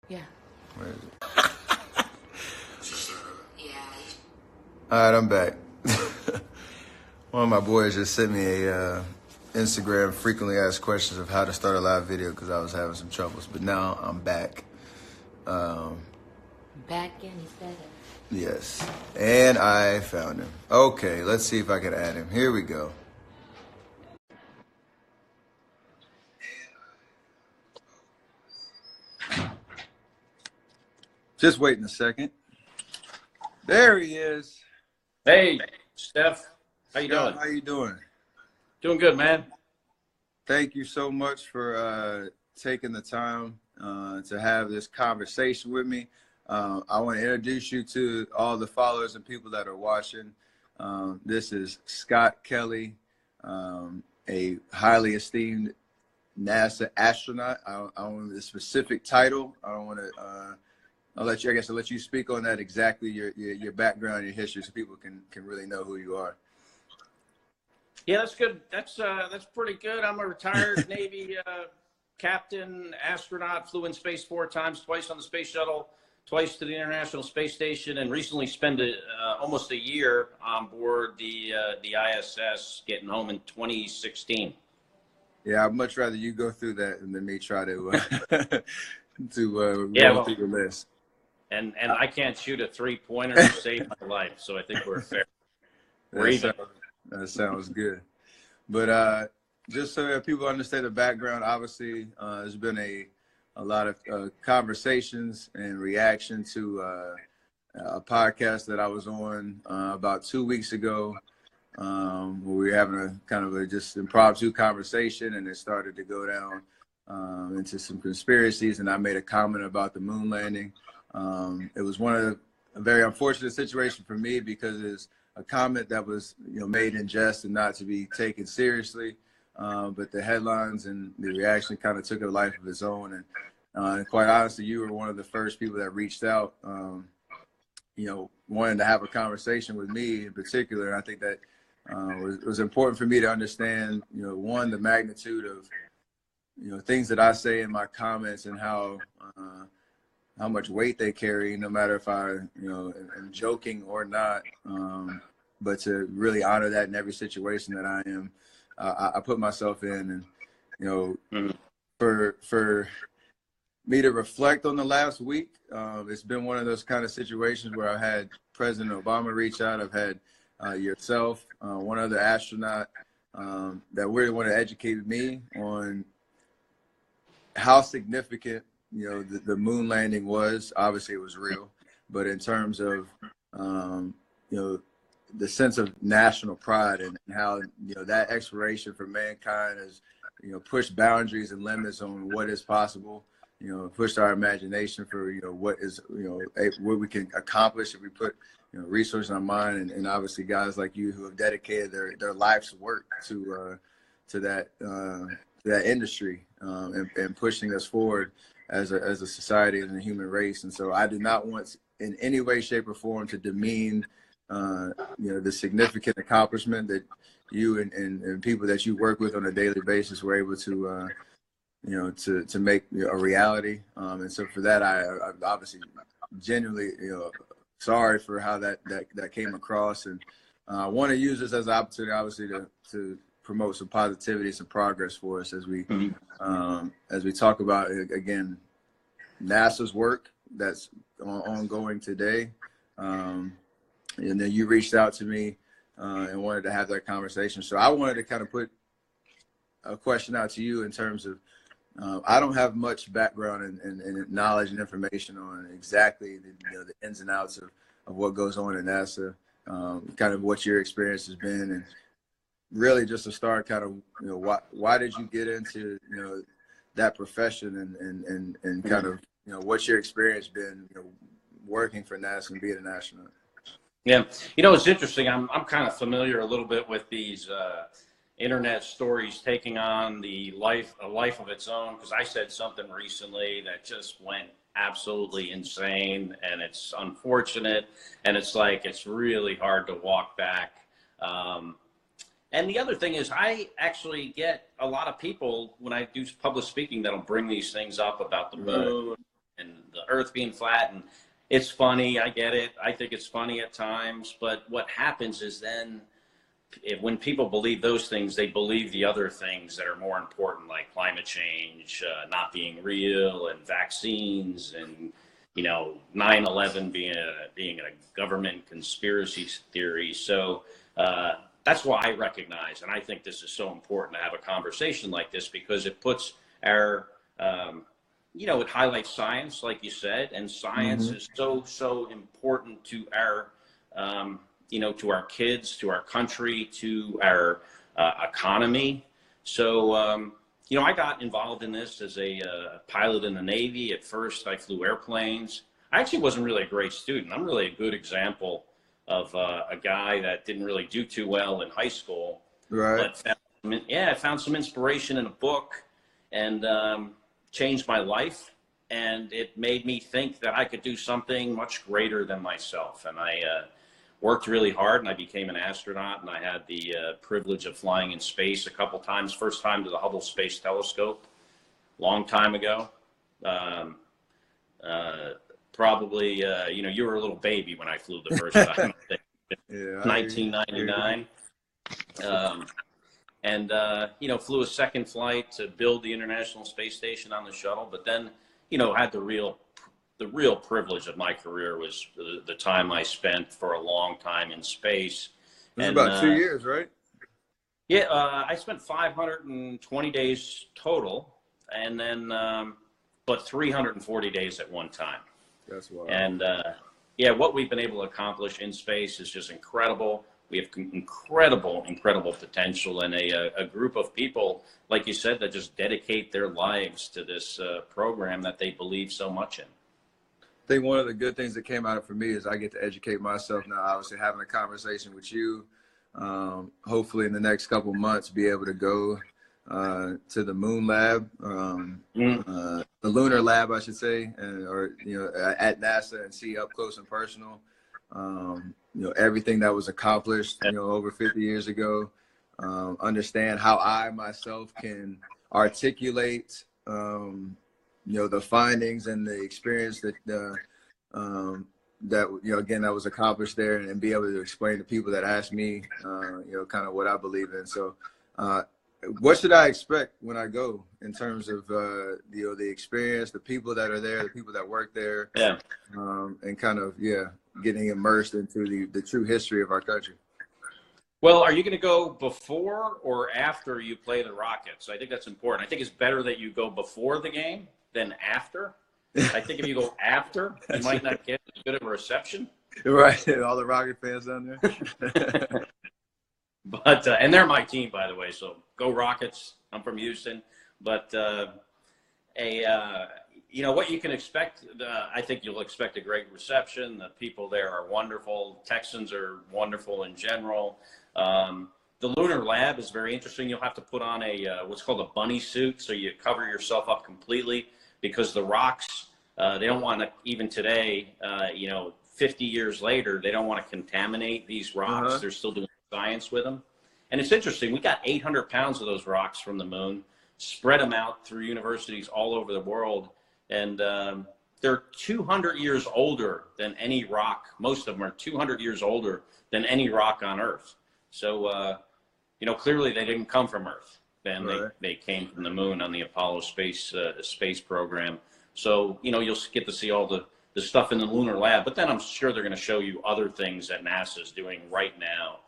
Yeah. Where is it? All right, I'm back. One of my boys just sent me a Instagram frequently asked questions of how to start a live video because I was having some troubles. But now I'm back. Back and he's better. Yes, and I found him. Okay, let's see if I can add him. Here we go. Just waiting a second. There he is. Hey, Steph. How you Scott, doing? how you doing? Doing good, man. Thank you so much for taking the time to have this conversation with me. I want to introduce you to all the followers and people that are watching. This is Scott Kelly, a highly esteemed NASA astronaut. I don't want the specific title. I don't want to. I'll let you speak on that exactly your background, your history, so people can really know who you are. Yeah, that's good. That's pretty good. I'm a retired Navy captain, astronaut. Flew in space 4 times, twice on the space shuttle, twice to the International Space Station, and recently spent almost a year on board the ISS, getting home in 2016. Yeah, I'd much rather you go through that than me try to Yeah, roll well, through the list. and I can't shoot a 3-pointer to save my life, so I think we're fair. We're even. That sounds good. But just so that people understand the background, obviously, there's been a lot of conversations and reaction to a podcast that I was on about 2 weeks ago, where we were having a kind of a just impromptu conversation, and it started to go down into some conspiracies, and I made a comment about the moon landing. It was a very unfortunate situation for me because it's a comment that was made in jest and not to be taken seriously, but the headlines and the reaction kind of took a life of its own. And quite honestly, you were one of the first people that reached out, wanting to have a conversation with me in particular. And I think that it was important for me to understand, one, the magnitude of things that I say in my comments and how much weight they carry, no matter if I, am joking or not. But to really honor that in every situation that I am, I put myself in, and for me to reflect on the last week, it's been one of those kind of situations where I've had President Obama reach out. I've had yourself, one other astronaut that really want to educate me on how significant the moon landing was. Obviously it was real, but in terms of the sense of national pride and how that exploration for mankind has pushed boundaries and limits on what is possible, pushed our imagination for what is what we can accomplish if we put resources in our mind, and obviously guys like you who have dedicated their life's work to that industry, and pushing us forward as a society and a human race. And so I do not want in any way, shape, or form to demean the significant accomplishment that you and people that you work with on a daily basis were able to to make a reality. And so for that, I'm obviously genuinely sorry for how that came across, and I want to use this as an opportunity, obviously, to promote some positivity, some progress for us as we talk about again NASA's work that's ongoing today. And then you reached out to me and wanted to have that conversation. So I wanted to kind of put a question out to you in terms of I don't have much background and knowledge and information on exactly the ins and outs of what goes on in NASA, kind of what your experience has been, and really just to start kind of why did you get into that profession, and kind of what's your experience been working for NASA and being an astronaut? Yeah, it's interesting. I'm kind of familiar a little bit with these internet stories taking on a life of its own, because I said something recently that just went absolutely insane, and it's unfortunate, and it's really hard to walk back. And the other thing is, I actually get a lot of people when I do public speaking that'll bring these things up about the moon and the Earth being flat. And it's funny. I get it. I think it's funny at times. But what happens is then when people believe those things, they believe the other things that are more important, like climate change, not being real, and vaccines, and 9/11 being a government conspiracy theory. So that's why I recognize, and I think this is so important to have a conversation like this, because it puts our, it highlights science, like you said, and science is so important to our, to our kids, to our country, to our economy. So, I got involved in this as a pilot in the Navy. At first, I flew airplanes. I actually wasn't really a great student. I'm really a good example of a guy that didn't really do too well in high school. Right. But I found some inspiration in a book, and changed my life. And it made me think that I could do something much greater than myself. And I worked really hard, and I became an astronaut, and I had the privilege of flying in space a couple times. First time to the Hubble Space Telescope, long time ago. Probably, you were a little baby when I flew the first time. Yeah, 1999. Flew a second flight to build the International Space Station on the shuttle, but then, had the real privilege of my career was the time I spent for a long time in space. It was about 2 years, right? Yeah, I spent 520 days total, and then, but 340 days at one time. That's wild. And what we've been able to accomplish in space is just incredible. We have incredible potential, and a group of people, like you said, that just dedicate their lives to this program that they believe so much in. I think one of the good things that came out of it for me is I get to educate myself now. Obviously, having a conversation with you, hopefully in the next couple months, be able to go to the Moon Lab, the Lunar Lab, I should say, or at NASA, and see up close and personal, everything that was accomplished, over 50 years ago. Understand how I myself can articulate, the findings and the experience that that was accomplished there, and be able to explain to people that ask me, kind of what I believe in. So, what should I expect when I go in terms of the experience, the people that are there, the people that work there, and kind of getting immersed into the true history of our country? Well, are you going to go before or after you play the Rockets? I think that's important. I think it's better that you go before the game than after. I think if you go after, you might not get as good of a reception. Right, all the Rocket fans down there. But and they're my team, by the way. So go Rockets. I'm from Houston. But what you can expect, I think you'll expect a great reception. The people there are wonderful. Texans are wonderful in general. The Lunar Lab is very interesting. You'll have to put on what's called a bunny suit, so you cover yourself up completely, because the rocks, they don't want to, even today, 50 years later, they don't want to contaminate these rocks. They're still doing science with them. And it's interesting. We got 800 pounds of those rocks from the moon, spread them out through universities all over the world. And they're 200 years older than any rock. Most of them are 200 years older than any rock on Earth. So, clearly they didn't come from Earth. Then they came from the moon on the Apollo space program. So, you'll get to see all the stuff in the Lunar Lab. But then I'm sure they're going to show you other things that NASA is doing right now.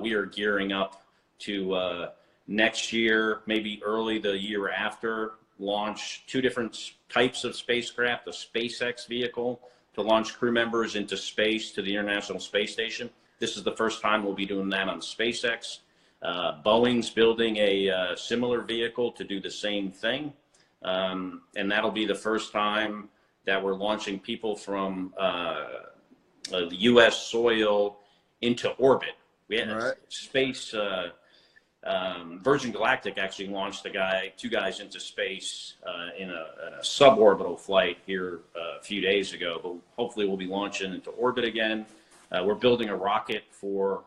We are gearing up to next year, maybe early the year after, launch 2 different types of spacecraft: a SpaceX vehicle to launch crew members into space to the International Space Station. This is the first time we'll be doing that on SpaceX. Boeing's building a similar vehicle to do the same thing. And that'll be the first time that we're launching people from the U.S. soil into orbit. We had space. Virgin Galactic actually launched 2 guys into space in a suborbital flight here a few days ago. But hopefully we'll be launching into orbit again. We're building a rocket for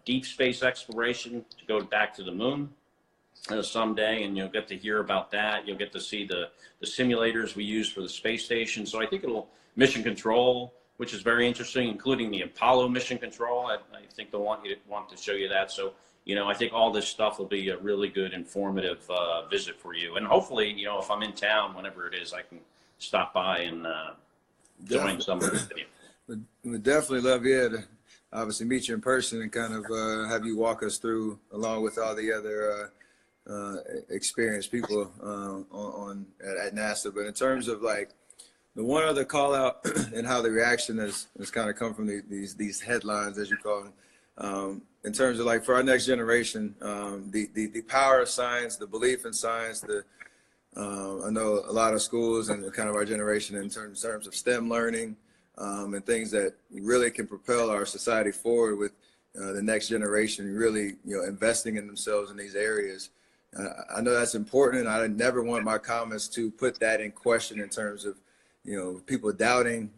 deep space exploration to go back to the moon. someday, and you'll get to hear about that. You'll get to see the simulators we use for the space station. So I think it'll mission control, which is very interesting, including the Apollo mission control. I think they'll want to show you that. So, I think all this stuff will be a really good, informative visit for you. And hopefully, if I'm in town, whenever it is, I can stop by and join some of the video. We'd definitely love to obviously meet you in person and kind of have you walk us through, along with all the other experienced people at NASA. But in terms of like the one other call out and how the reaction has kind of come from these headlines, as you call them, in terms of like for our next generation, the power of science, the belief in science, I know a lot of schools and kind of our generation in terms of STEM learning and things that really can propel our society forward with the next generation, really, investing in themselves in these areas. I know that's important, and I never want my comments to put that in question in terms of, people doubting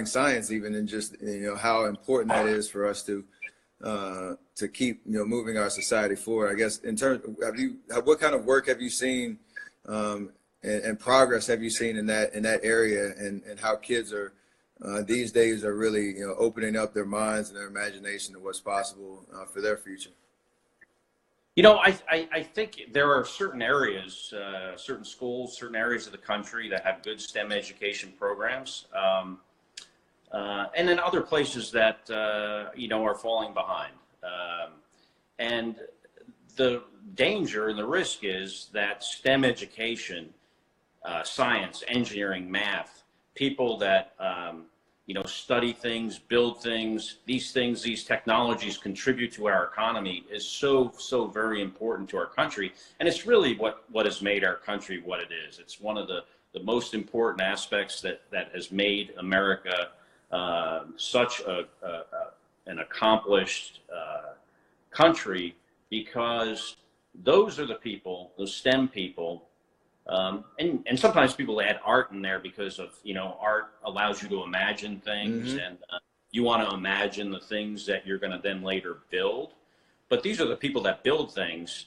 science, even, and just, how important that is for us to keep, moving our society forward. I guess in terms, what kind of work have you seen and progress have you seen in that area, and how kids are these days are really, opening up their minds and their imagination to what's possible for their future? I think there are certain areas, certain schools, certain areas of the country that have good STEM education programs. And then other places that, are falling behind. And the danger and the risk is that STEM education, science, engineering, math, people that, study things, build things, these technologies contribute to our economy is so very important to our country. And it's really what has made our country what it is. It's one of the most important aspects that has made America such an accomplished country, because those are the people, those STEM people, and sometimes people add art in there because of, art allows you to imagine things, and you want to imagine the things that you're going to then later build. But these are the people that build things,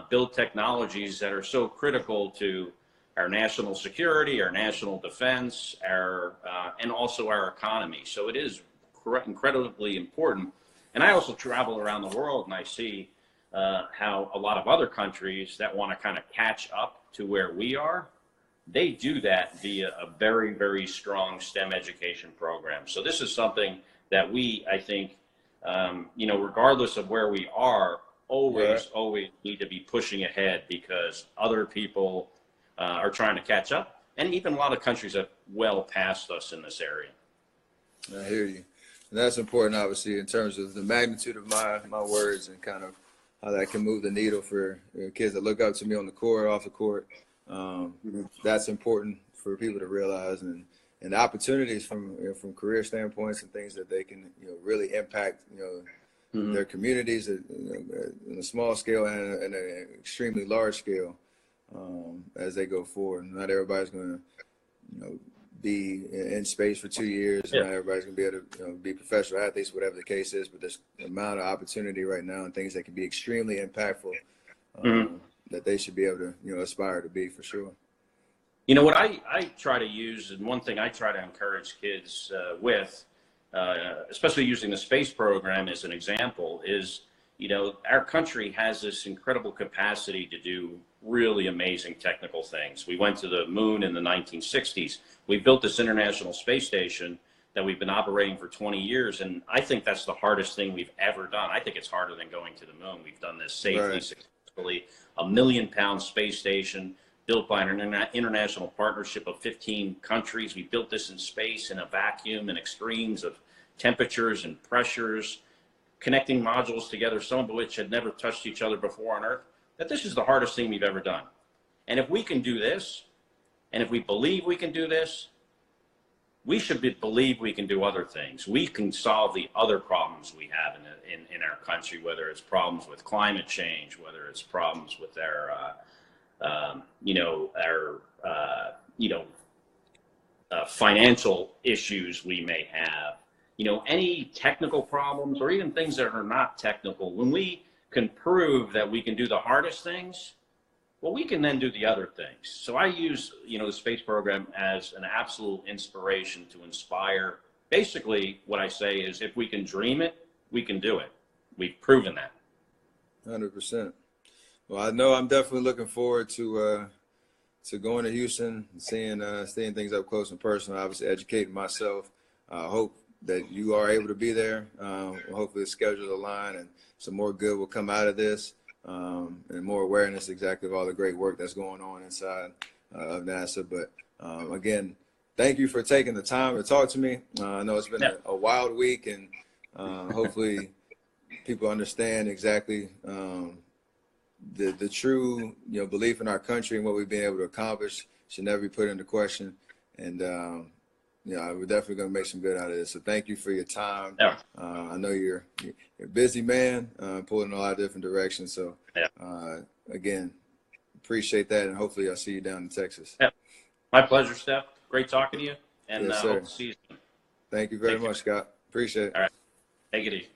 build technologies that are so critical to our national security, our national defense, and also our economy. So it is incredibly important. And I also travel around the world, and I see how a lot of other countries that want to kind of catch up to where we are, they do that via a very, very strong STEM education program. So this is something that we, I think, regardless of where we are, always need to be pushing ahead, because other people are trying to catch up. And even a lot of countries have well passed us in this area. I hear you. And that's important, obviously, in terms of the magnitude of my words and kind of how that can move the needle for kids that look up to me on the court, off the court. That's important for people to realize, and the opportunities from career standpoints and things that they can really impact their communities in a small scale and an extremely large scale as they go forward. Not everybody's going to be in space for 2 years. Not everybody's going to be able to be professional athletes, whatever the case is. But there's an amount of opportunity right now and things that can be extremely impactful that they should be able to aspire to be, for sure. What I try to use, and one thing I try to encourage kids with, especially using the space program as an example, is our country has this incredible capacity to do really amazing technical things. We went to the moon in the 1960s. We built this International Space Station that we've been operating for 20 years. And I think that's the hardest thing we've ever done. I think it's harder than going to the moon. We've done this safely, successfully. A 1 million-pound space station built by an international partnership of 15 countries. We built this in space in a vacuum and extremes of temperatures and pressures, connecting modules together, some of which had never touched each other before on Earth. That this is the hardest thing we've ever done. And if we can do this, and if we believe we can do this, we should believe we can do other things. We can solve the other problems we have in our country, whether it's problems with climate change, whether it's problems with our financial issues we may have, any technical problems or even things that are not technical. When we can prove that we can do the hardest things, well, we can then do the other things. So I use, the space program as an absolute inspiration to inspire. Basically, what I say is if we can dream it, we can do it. We've proven that. 100%. Well, I know I'm definitely looking forward to going to Houston and seeing things up close and personal, obviously educating myself. I hope that you are able to be there. Hopefully the schedules align and some more good will come out of this, and more awareness exactly of all the great work that's going on inside of NASA. But again, thank you for taking the time to talk to me. I know it's been a wild week, and hopefully people understand exactly the true belief in our country and what we've been able to accomplish should never be put into question. And we're definitely going to make some good out of this. So thank you for your time. Yeah. I know you're a busy man, pulling in a lot of different directions. So again, appreciate that, and hopefully I'll see you down in Texas. Yeah. My pleasure, Steph. Great talking to you, and Yes, hope to see you soon. Thank you very much, Scott. Appreciate it. All right. Take it easy.